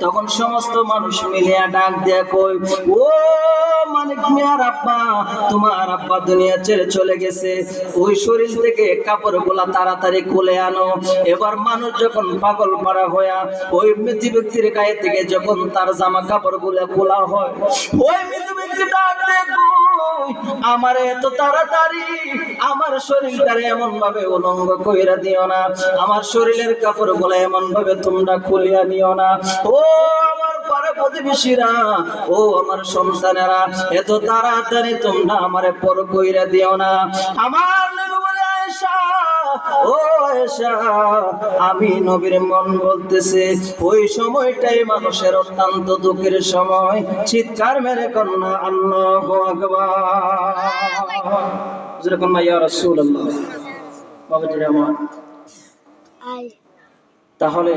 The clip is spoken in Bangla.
তখন সমস্ত মানুষ মিলিয়া ডাক দিয়া কই, ও মানিক মিয়ার আব্বা, তোমার আব্বা দুনিয়া ছেড়ে চলে গেছে, ওই শরীর থেকে কাপড় গুলা তাড়াতাড়ি খুলে আনো। এবার মানুষ যখন পাগল পাড়া হইয়া ওই মৃত ব্যক্তির গায়ে থেকে যখন তার জামা কাপড় গুলা খোলা হয়, ওই মৃত ব্যক্তি ডাক দিয়ে কই, আমার এত তাড়াতাড়ি আমার শরীরটারে এমন ভাবে উলঙ্গ কইরা দিও না, আমার শরীরের কাপড় গুলা এমন ভাবে তোমরা খুলিয়া নিও না। ও আমার পাড়া প্রতিবেশীরা, ও আমার সন্তানেরা, এত তাড়াতাড়ি তোমরা আমারে পর কইরা দিও না। আমার নবী বলে, আয়েশা, ও আয়েশা, আমি নবীর মন বলতেছে ওই সময়টাই মানুষের অত্যন্ত দুঃখের সময়। চিৎকার মেরে কন্যা আল্লাহু আকবার, যেরকম ইয়া রাসূলুল্লাহ। বাবাজি আমার, তাহলে